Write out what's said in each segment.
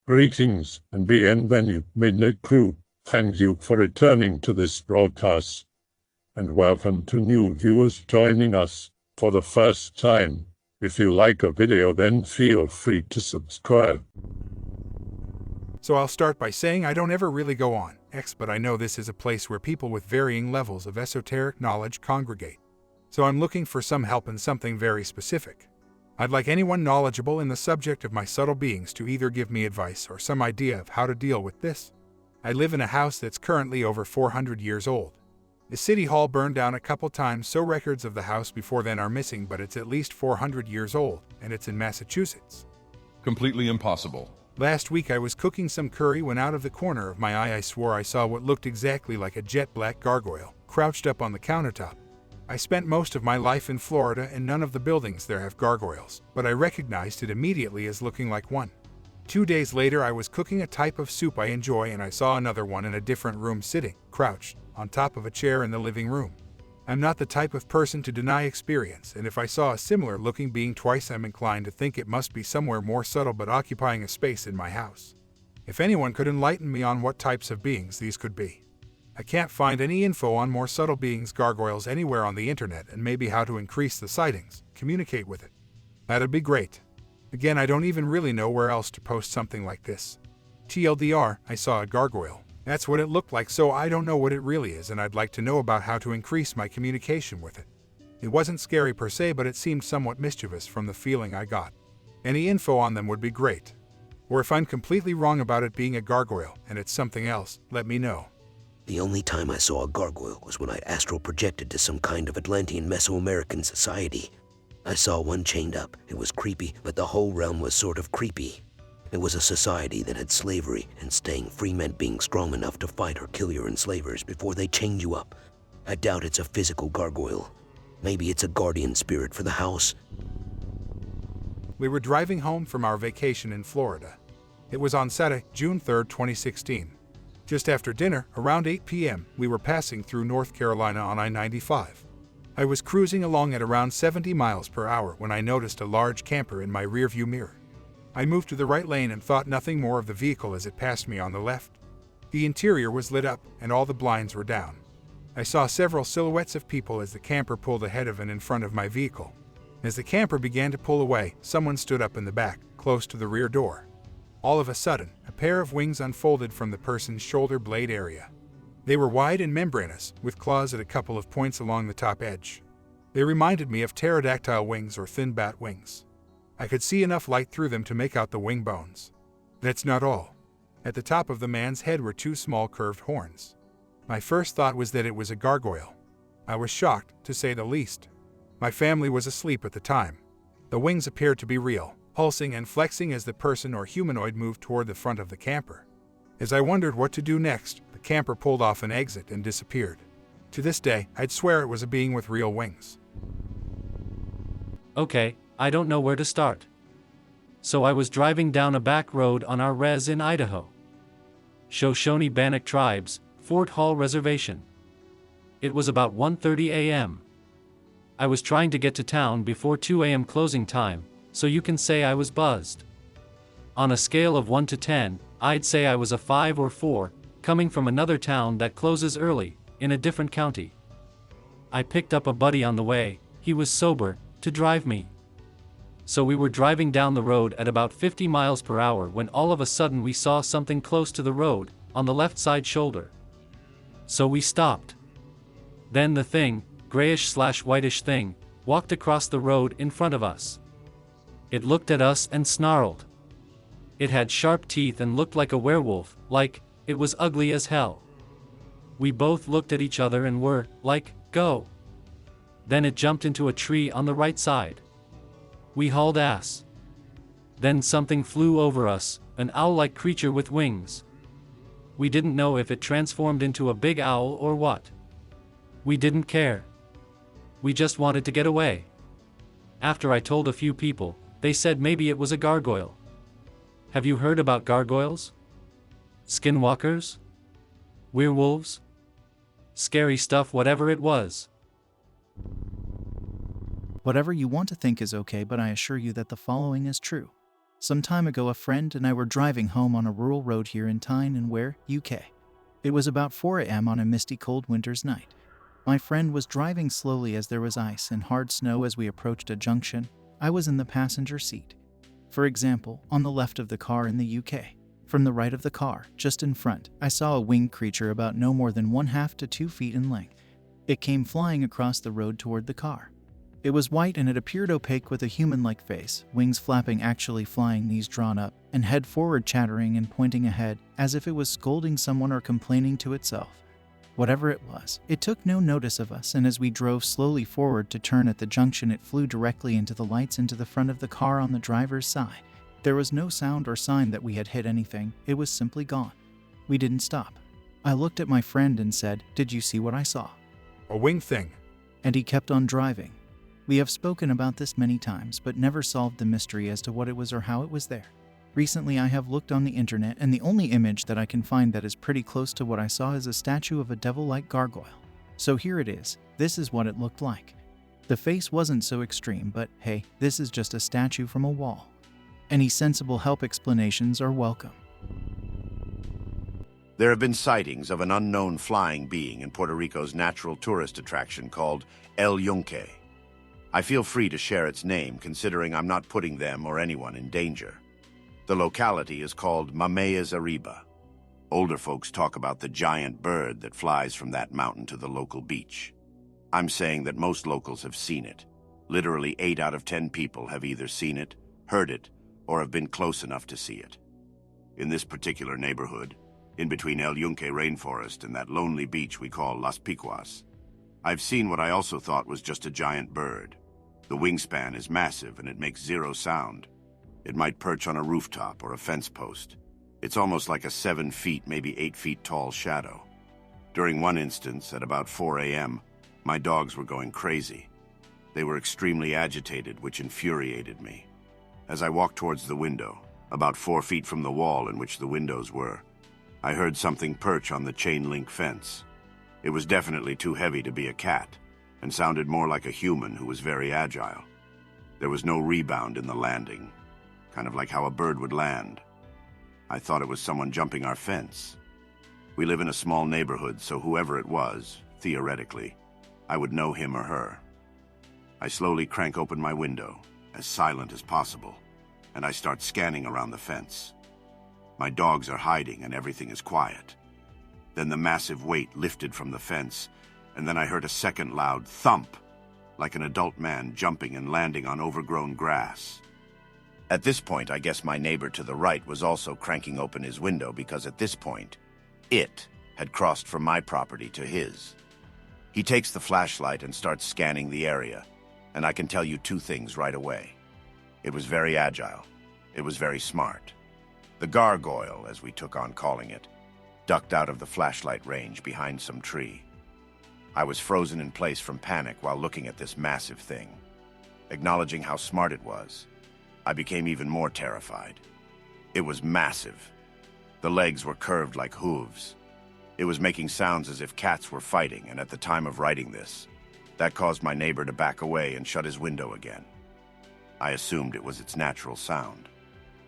Greetings and bienvenue, Midnight Crew. Thank you for returning to this broadcast. And welcome to new viewers joining us for the first time. If you like a video, then feel free to subscribe. So I'll start by saying I don't ever really go on X, but I know this is a place where people with varying levels of esoteric knowledge congregate. So I'm looking for some help in something very specific. I'd like anyone knowledgeable in the subject of my subtle beings to either give me advice or some idea of how to deal with this. I live in a house that's currently over 400 years old. The city hall burned down a couple times, so records of the house before then are missing, but it's at least 400 years old, and it's in Massachusetts. Completely impossible. Last week I was cooking some curry when out of the corner of my eye I swore I saw what looked exactly like a jet black gargoyle, crouched up on the countertop. I spent most of my life in Florida and none of the buildings there have gargoyles, but I recognized it immediately as looking like one. 2 days later I was cooking a type of soup I enjoy and I saw another one in a different room sitting, crouched, on top of a chair in the living room. I'm not the type of person to deny experience, and if I saw a similar looking being twice I'm inclined to think it must be somewhere more subtle but occupying a space in my house. If anyone could enlighten me on what types of beings these could be. I can't find any info on more subtle beings gargoyles anywhere on the internet, and maybe how to increase the sightings, communicate with it. That'd be great. Again, I don't even really know where else to post something like this. TLDR, I saw a gargoyle. That's what it looked like, so I don't know what it really is, and I'd like to know about how to increase my communication with it. It wasn't scary per se, but it seemed somewhat mischievous from the feeling I got. Any info on them would be great. Or if I'm completely wrong about it being a gargoyle and it's something else, let me know. The only time I saw a gargoyle was when I astral projected to some kind of Atlantean Mesoamerican society. I saw one chained up. It was creepy, but the whole realm was sort of creepy. It was a society that had slavery, and staying free meant being strong enough to fight or kill your enslavers before they chained you up. I doubt it's a physical gargoyle. Maybe it's a guardian spirit for the house. We were driving home from our vacation in Florida. It was on Saturday, June 3, 2016. Just after dinner, around 8 p.m., we were passing through North Carolina on I-95. I was cruising along at around 70 miles per hour when I noticed a large camper in my rearview mirror. I moved to the right lane and thought nothing more of the vehicle as it passed me on the left. The interior was lit up and all the blinds were down. I saw several silhouettes of people as the camper pulled ahead of and in front of my vehicle. As the camper began to pull away, someone stood up in the back, close to the rear door. All of a sudden, a pair of wings unfolded from the person's shoulder blade area. They were wide and membranous, with claws at a couple of points along the top edge. They reminded me of pterodactyl wings or thin bat wings. I could see enough light through them to make out the wing bones. That's not all. At the top of the man's head were two small curved horns. My first thought was that it was a gargoyle. I was shocked, to say the least. My family was asleep at the time. The wings appeared to be real, pulsing and flexing as the person or humanoid moved toward the front of the camper. As I wondered what to do next, the camper pulled off an exit and disappeared. To this day, I'd swear it was a being with real wings. Okay, I don't know where to start. So I was driving down a back road on our res in Idaho. Shoshone-Bannock Tribes, Fort Hall Reservation. It was about 1:30 a.m. I was trying to get to town before 2 a.m. closing time, so you can say I was buzzed. On a scale of 1 to 10, I'd say I was a 5 or 4, coming from another town that closes early, in a different county. I picked up a buddy on the way, he was sober, to drive me. So we were driving down the road at about 50 miles per hour when all of a sudden we saw something close to the road, on the left side shoulder. So we stopped. Then the thing, grayish/whitish thing, walked across the road in front of us. It looked at us and snarled. It had sharp teeth and looked like a werewolf, it was ugly as hell. We both looked at each other and were, like, go. Then it jumped into a tree on the right side. We hauled ass. Then something flew over us, an owl-like creature with wings. We didn't know if it transformed into a big owl or what. We didn't care. We just wanted to get away. After I told a few people, they said maybe it was a gargoyle. Have you heard about gargoyles? Skinwalkers? Werewolves? Scary stuff, whatever it was. Whatever you want to think is okay, but I assure you that the following is true. Some time ago, a friend and I were driving home on a rural road here in Tyne and Wear, UK. It was about 4 a.m. on a misty cold winter's night. My friend was driving slowly as there was ice and hard snow as we approached a junction. I was in the passenger seat. For example, on the left of the car in the UK. From the right of the car, just in front, I saw a winged creature about no more than 1/2 to 2 feet in length. It came flying across the road toward the car. It was white and it appeared opaque with a human-like face, wings flapping, actually flying, knees drawn up, and head forward, chattering and pointing ahead, as if it was scolding someone or complaining to itself. Whatever it was, it took no notice of us, and as we drove slowly forward to turn at the junction, it flew directly into the lights into the front of the car on the driver's side. There was no sound or sign that we had hit anything, it was simply gone. We didn't stop. I looked at my friend and said, "Did you see what I saw?" A winged thing. And he kept on driving. We have spoken about this many times, but never solved the mystery as to what it was or how it was there. Recently I have looked on the internet, and the only image that I can find that is pretty close to what I saw is a statue of a devil-like gargoyle. So here it is. This is what it looked like. The face wasn't so extreme, but hey, this is just a statue from a wall. Any sensible help explanations are welcome. There have been sightings of an unknown flying being in Puerto Rico's natural tourist attraction called El Yunque. I feel free to share its name, considering I'm not putting them or anyone in danger. The locality is called Mameyes Arriba. Older folks talk about the giant bird that flies from that mountain to the local beach. I'm saying that most locals have seen it. Literally 8 out of 10 people have either seen it, heard it, or have been close enough to see it. In this particular neighborhood, in between El Yunque rainforest and that lonely beach we call Las Picuas, I've seen what I also thought was just a giant bird. The wingspan is massive and it makes zero sound. It might perch on a rooftop or a fence post. It's almost like a 7 feet, maybe 8 feet tall shadow. During one instance, at about 4 a.m., my dogs were going crazy. They were extremely agitated, which infuriated me. As I walked towards the window, about 4 feet from the wall in which the windows were, I heard something perch on the chain-link fence. It was definitely too heavy to be a cat, and sounded more like a human who was very agile. There was no rebound in the landing, kind of like how a bird would land. I thought it was someone jumping our fence. We live in a small neighborhood, so whoever it was, theoretically, I would know him or her. I slowly crank open my window, as silent as possible, and I start scanning around the fence. My dogs are hiding and everything is quiet. Then the massive weight lifted from the fence, and then I heard a second loud thump, like an adult man jumping and landing on overgrown grass. At this point, I guess my neighbor to the right was also cranking open his window, because at this point, it had crossed from my property to his. He takes the flashlight and starts scanning the area, and I can tell you 2 things right away. It was very agile. It was very smart. The gargoyle, as we took on calling it, ducked out of the flashlight range behind some tree. I was frozen in place from panic while looking at this massive thing. Acknowledging how smart it was, I became even more terrified. It was massive. The legs were curved like hooves. It was making sounds as if cats were fighting, and at the time of writing this, that caused my neighbor to back away and shut his window again. I assumed it was its natural sound.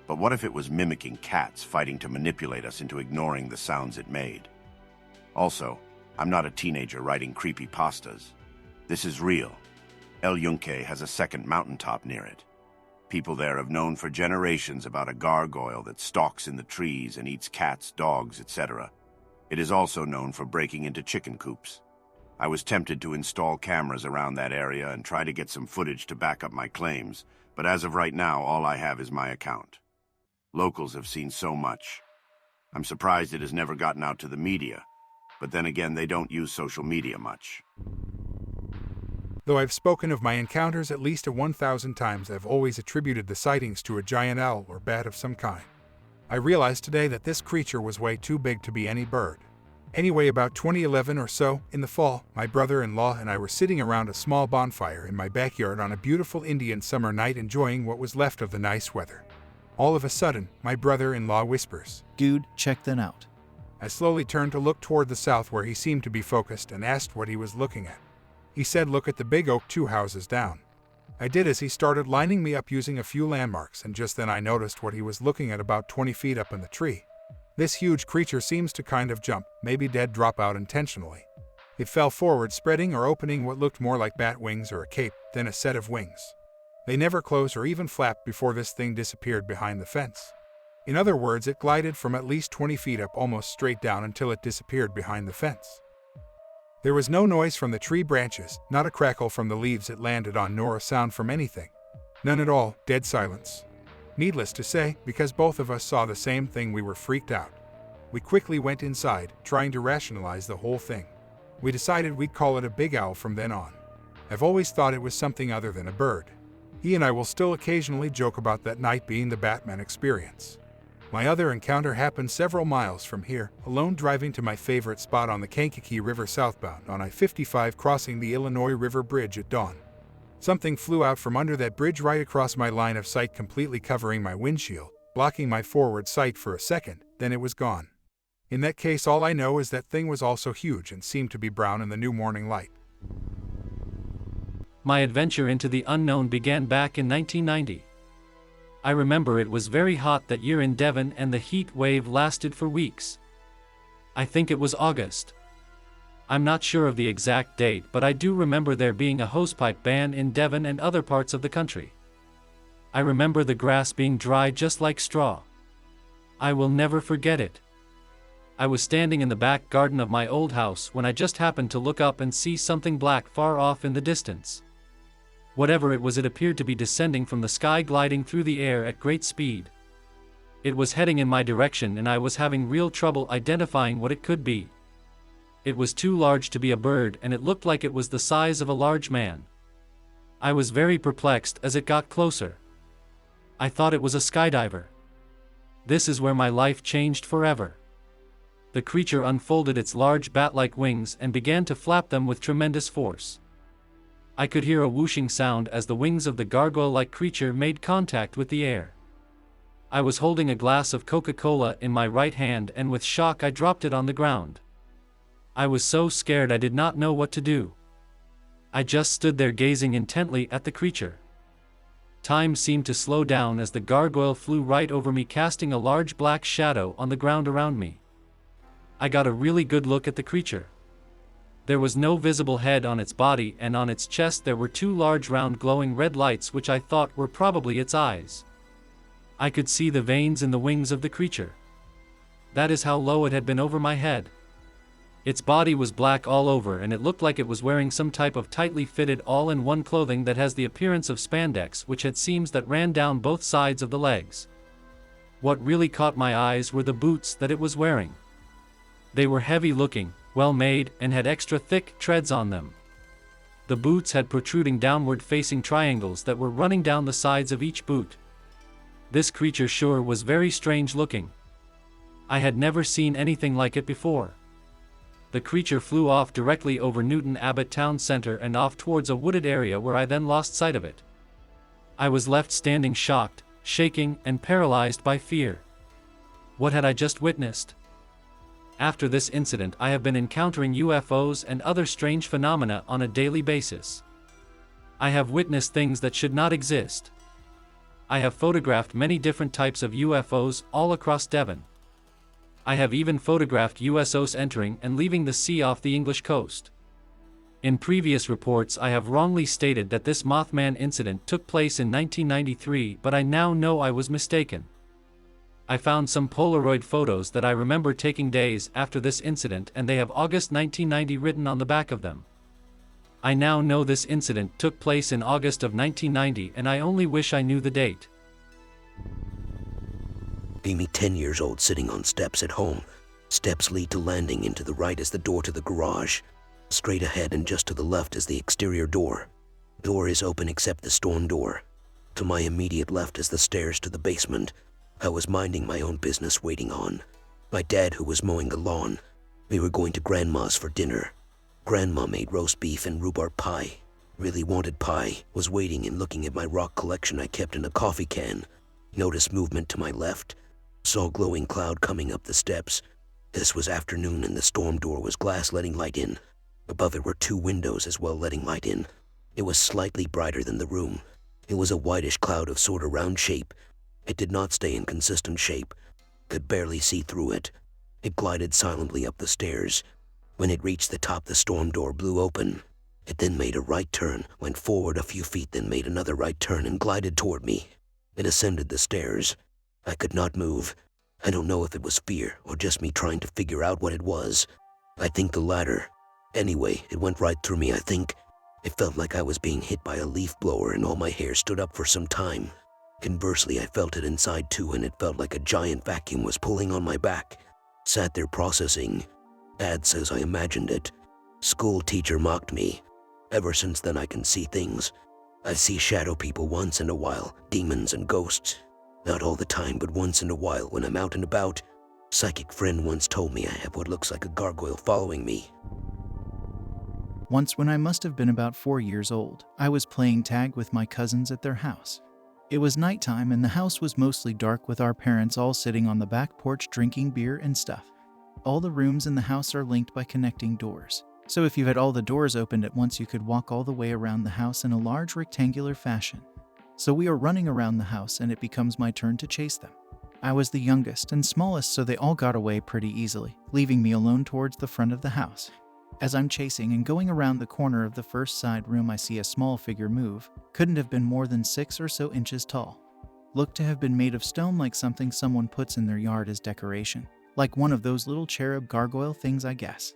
But what if it was mimicking cats fighting to manipulate us into ignoring the sounds it made? Also, I'm not a teenager writing creepy pastas. This is real. El Yunque has a second mountaintop near it. People there have known for generations about a gargoyle that stalks in the trees and eats cats, dogs, etc. It is also known for breaking into chicken coops. I was tempted to install cameras around that area and try to get some footage to back up my claims, but as of right now, all I have is my account. Locals have seen so much. I'm surprised it has never gotten out to the media, but then again, they don't use social media much. Though I've spoken of my encounters at least 1,000 times, I've always attributed the sightings to a giant owl or bat of some kind. I realized today that this creature was way too big to be any bird. Anyway, about 2011 or so, in the fall, my brother-in-law and I were sitting around a small bonfire in my backyard on a beautiful Indian summer night, enjoying what was left of the nice weather. All of a sudden, my brother-in-law whispers, "Dude, check that out." I slowly turned to look toward the south where he seemed to be focused and asked what he was looking at. He said, "Look at the big oak 2 houses down." I did as he started lining me up using a few landmarks, and just then I noticed what he was looking at about 20 feet up in the tree. This huge creature seems to kind of jump, maybe dead drop out intentionally. It fell forward, spreading or opening what looked more like bat wings or a cape than a set of wings. They never closed or even flapped before this thing disappeared behind the fence. In other words, it glided from at least 20 feet up almost straight down until it disappeared behind the fence. There was no noise from the tree branches, not a crackle from the leaves it landed on, nor a sound from anything. None at all, dead silence. Needless to say, because both of us saw the same thing, we were freaked out. We quickly went inside, trying to rationalize the whole thing. We decided we'd call it a big owl from then on. I've always thought it was something other than a bird. He and I will still occasionally joke about that night being the Batman experience. My other encounter happened several miles from here, alone driving to my favorite spot on the Kankakee River southbound on I-55, crossing the Illinois River Bridge at dawn. Something flew out from under that bridge right across my line of sight, completely covering my windshield, blocking my forward sight for a second, then it was gone. In that case, all I know is that thing was also huge and seemed to be brown in the new morning light. My adventure into the unknown began back in 1990. I remember it was very hot that year in Devon and the heat wave lasted for weeks. I think it was August. I'm not sure of the exact date, but I do remember there being a hosepipe ban in Devon and other parts of the country. I remember the grass being dry just like straw. I will never forget it. I was standing in the back garden of my old house when I just happened to look up and see something black far off in the distance. Whatever it was, it appeared to be descending from the sky, gliding through the air at great speed. It was heading in my direction, and I was having real trouble identifying what it could be. It was too large to be a bird, and it looked like it was the size of a large man. I was very perplexed as it got closer. I thought it was a skydiver. This is where my life changed forever. The creature unfolded its large bat-like wings and began to flap them with tremendous force. I could hear a whooshing sound as the wings of the gargoyle-like creature made contact with the air. I was holding a glass of Coca-Cola in my right hand, and with shock I dropped it on the ground. I was so scared I did not know what to do. I just stood there gazing intently at the creature. Time seemed to slow down as the gargoyle flew right over me, casting a large black shadow on the ground around me. I got a really good look at the creature. There was no visible head on its body, and on its chest there were two large round glowing red lights which I thought were probably its eyes. I could see the veins in the wings of the creature. That is how low it had been over my head. Its body was black all over, and it looked like it was wearing some type of tightly fitted all-in-one clothing that has the appearance of spandex, which had seams that ran down both sides of the legs. What really caught my eyes were the boots that it was wearing. They were heavy-looking, well-made, and had extra thick treads on them. The boots had protruding downward-facing triangles that were running down the sides of each boot. This creature sure was very strange-looking. I had never seen anything like it before. The creature flew off directly over Newton Abbot Town Center and off towards a wooded area, where I then lost sight of it. I was left standing, shocked, shaking, and paralyzed by fear. What had I just witnessed? After this incident, I have been encountering UFOs and other strange phenomena on a daily basis. I have witnessed things that should not exist. I have photographed many different types of UFOs all across Devon. I have even photographed USOs entering and leaving the sea off the English coast. In previous reports, I have wrongly stated that this Mothman incident took place in 1993, but I now know I was mistaken. I found some Polaroid photos that I remember taking days after this incident, and they have August 1990 written on the back of them. I now know this incident took place in August of 1990, and I only wish I knew the date. Be me 10 years old, sitting on steps at home. Steps lead to landing. Into the right is the door to the garage. Straight ahead and just to the left is the exterior door. Door is open except the storm door. To my immediate left is the stairs to the basement. I was minding my own business, waiting on my dad, who was mowing the lawn. We were going to Grandma's for dinner. Grandma made roast beef and rhubarb pie. Really wanted pie. Was waiting and looking at my rock collection I kept in a coffee can. Noticed movement to my left. Saw glowing cloud coming up the steps. This was afternoon, and the storm door was glass letting light in. Above it were two windows as well, letting light in. It was slightly brighter than the room. It was a whitish cloud of sort of round shape. It did not stay in consistent shape. Could barely see through it. It glided silently up the stairs. When it reached the top, the storm door blew open. It then made a right turn, went forward a few feet, then made another right turn and glided toward me. It ascended the stairs. I could not move. I don't know if it was fear or just me trying to figure out what it was. I think the latter. Anyway, it went right through me, I think. It felt like I was being hit by a leaf blower and all my hair stood up for some time. Conversely, I felt it inside too, and it felt like a giant vacuum was pulling on my back. Sat there processing. Dad says I imagined it. School teacher mocked me. Ever since then I can see things. I see shadow people once in a while, demons and ghosts. Not all the time, but once in a while when I'm out and about. Psychic friend once told me I have what looks like a gargoyle following me. Once when I must have been about 4 years old, I was playing tag with my cousins at their house. It was nighttime and the house was mostly dark with our parents all sitting on the back porch drinking beer and stuff. All the rooms in the house are linked by connecting doors. So if you had all the doors opened at once, you could walk all the way around the house in a large rectangular fashion. So we are running around the house and it becomes my turn to chase them. I was the youngest and smallest, so they all got away pretty easily, leaving me alone towards the front of the house. As I'm chasing and going around the corner of the first side room, I see a small figure move. Couldn't have been more than 6 or so inches tall. Looked to have been made of stone, like something someone puts in their yard as decoration. Like one of those little cherub gargoyle things, I guess.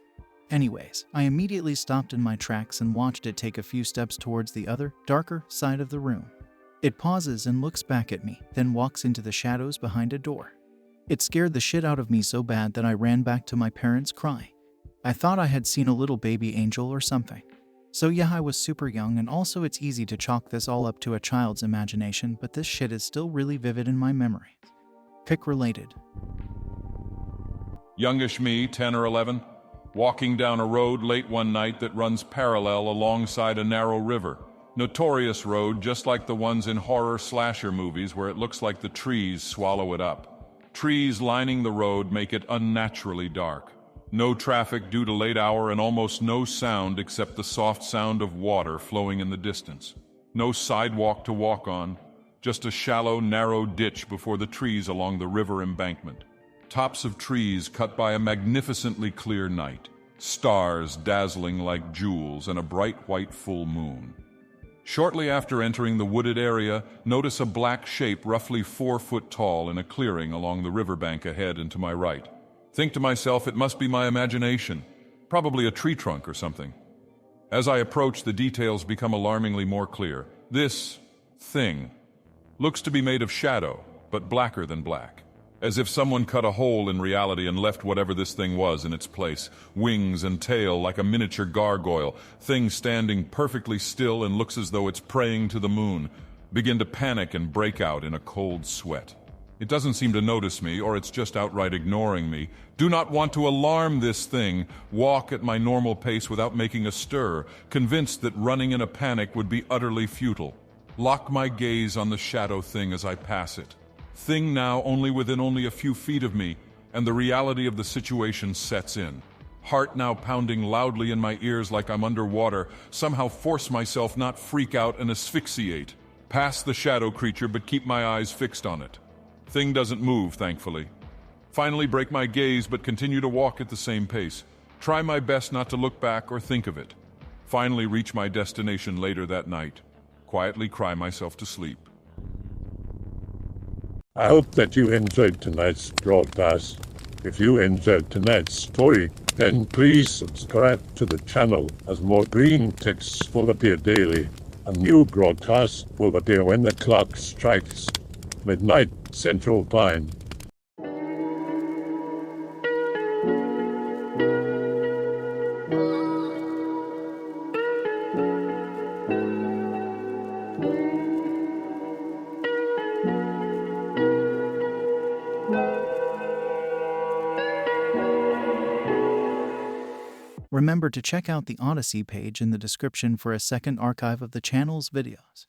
Anyways, I immediately stopped in my tracks and watched it take a few steps towards the other, darker side of the room. It pauses and looks back at me, then walks into the shadows behind a door. It scared the shit out of me so bad that I ran back to my parents crying. I thought I had seen a little baby angel or something. So yeah, I was super young, and also it's easy to chalk this all up to a child's imagination, but this shit is still really vivid in my memory. Pick related. Youngish me, 10 or 11, walking down a road late one night that runs parallel alongside a narrow river. Notorious road, just like the ones in horror slasher movies where it looks like the trees swallow it up. Trees lining the road make it unnaturally dark. No traffic due to late hour and almost no sound except the soft sound of water flowing in the distance. No sidewalk to walk on, just a shallow, narrow ditch before the trees along the river embankment. Tops of trees cut by a magnificently clear night. Stars dazzling like jewels and a bright white full moon. Shortly after entering the wooded area, notice a black shape roughly 4 foot tall in a clearing along the riverbank ahead and to my right. Think to myself, it must be my imagination, probably a tree trunk or something. As I approach, the details become alarmingly more clear. This thing looks to be made of shadow, but blacker than black. As if someone cut a hole in reality and left whatever this thing was in its place. Wings and tail like a miniature gargoyle. Thing standing perfectly still and looks as though it's praying to the moon. Begin to panic and break out in a cold sweat. It doesn't seem to notice me, or it's just outright ignoring me. Do not want to alarm this thing. Walk at my normal pace without making a stir, convinced that running in a panic would be utterly futile. Lock my gaze on the shadow thing as I pass it. Thing now within only a few feet of me, and the reality of the situation sets in. Heart now pounding loudly in my ears like I'm underwater, somehow force myself not freak out and asphyxiate. Pass the shadow creature, but keep my eyes fixed on it. Thing doesn't move, thankfully. Finally break my gaze, but continue to walk at the same pace. Try my best not to look back or think of it. Finally reach my destination later that night. Quietly cry myself to sleep. I hope that you enjoyed tonight's broadcast. If you enjoyed tonight's story, then please subscribe to the channel, as more green texts will appear daily. A new broadcast will appear when the clock strikes midnight Central Time. Remember to check out the Odyssey page in the description for a second archive of the channel's videos.